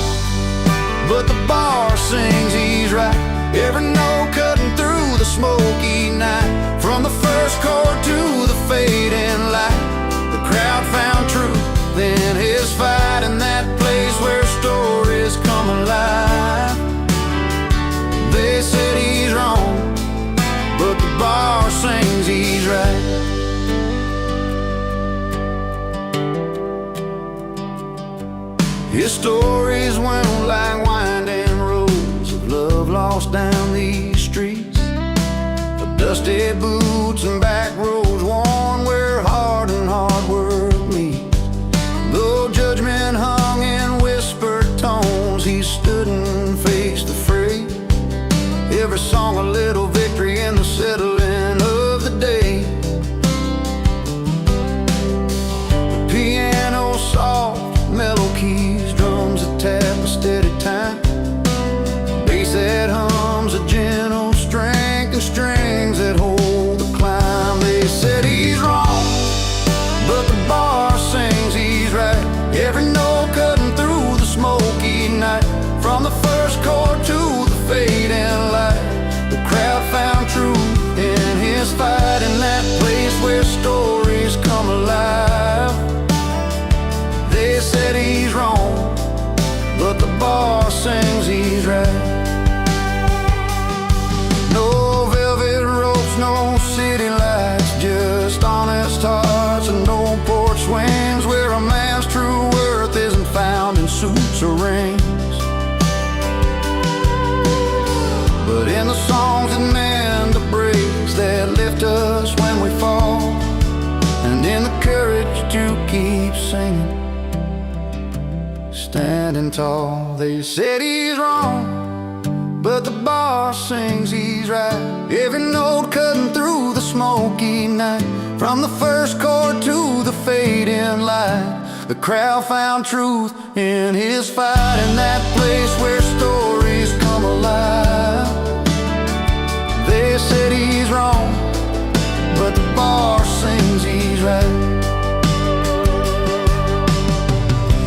but the bar sings he's right. Every note cutting through the smoky night, from the first chord to the fading light. The crowd found truth in his fight, in that place where stories come alive. They said he's wrong, but the bar sings he's right. His stories went like winding roads of love lost down these streets, of dusty boots and back roads worn where hard and hard work meet. Though judgment hung in whispered tones, he stood and faced the fray. Every song a little victory in the settling of the day. The piano soft, mellow keys, drums that tap a steady time, bass that hums a gentle strength, and strings that hold the climb. They said he's wrong, but the bar sings he's right. Every note cutting through the smoky night, from the first chord to the fading light. The crowd found truth in his fight, in that place where stories come alive. They said he's wrong, but the bar sings he's right. No velvet ropes, no city lights, just honest hearts and no porch swings, where a man's true worth isn't found in suits or rings, but in the songs that mend the breaks, that lift us when we fall, and in the courage to keep singing. standing tall. They said he's wrong, but the bar sings he's right. Every note cutting through the smoky night, from the first chord to the fading light. The crowd found truth in his fight, in that place where stories come alive. They said he's wrong, but the bar sings he's right.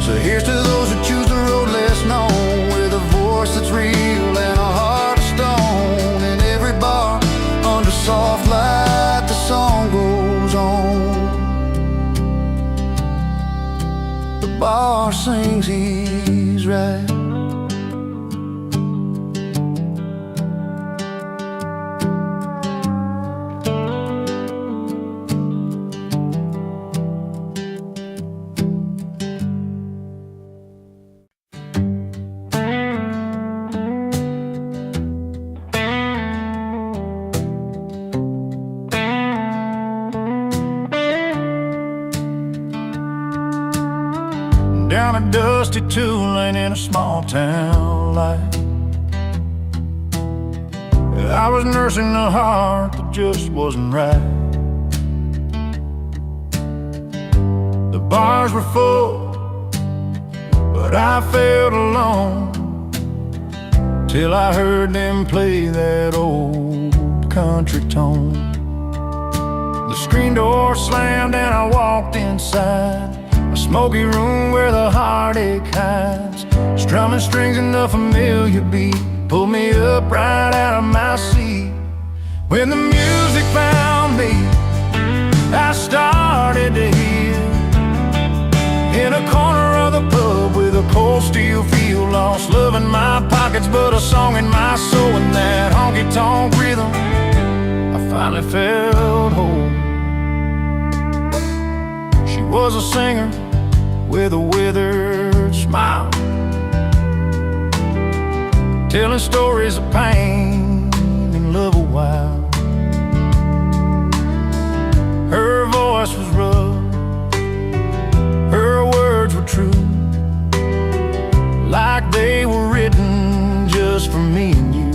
So here's to those who choose the road less known, with a voice that's real and a heart of stone. In every bar, under soft light, the song goes on. The bar sings he's right. Down a dusty two-lane in a small town life, I was nursing a heart that just wasn't right. The bars were full, but I felt alone, till I heard them play that old country tone. The screen door slammed and I walked inside a smoky room where the heartache hides. Strumming strings in a familiar beat pulled me up right out of my seat. When the music found me, I started to hear. In a corner of the pub with a cold steel feel, lost love in my pockets but a song in my soul. In that honky-tonk rhythm, I finally felt whole. She was a singer with a withered smile, telling stories of pain and love a while. Her voice was rough, her words were true, like they were written just for me and you.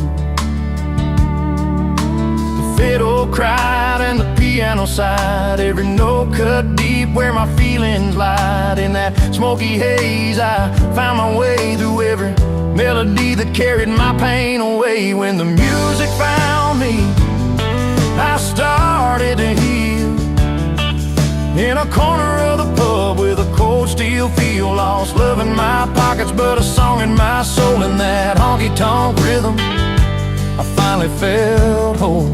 The fiddle cried and the piano sighed, every note cut deep where my feelings lied. In that smoky haze I found my way through every melody that carried my pain away. When the music found me, I started to heal. In a corner of the pub with a cold steel feel, lost love in my pockets but a song in my soul. In that honky-tonk rhythm, I finally felt whole.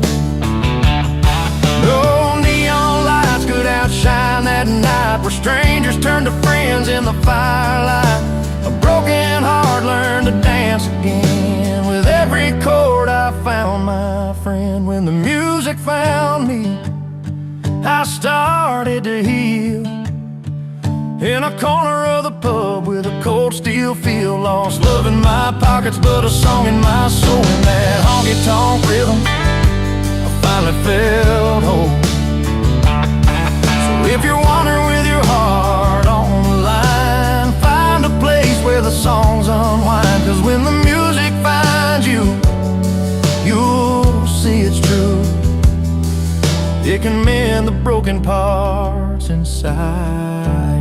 No neon lights could outshine that night, where strangers turned to friends in the firelight. A broken heart learned to dance again. With every chord I found my friend. When the music found me, I started to heal. In a corner of the pub with a cold steel feel, lost love in my pockets but a song in my soul. In that honky-tonk rhythm, I finally felt whole. So if you're wandering with your heart on the line, find a place where the songs unwind. 'Cause when the music finds you, you'll see it's true. It can mend the broken parts inside.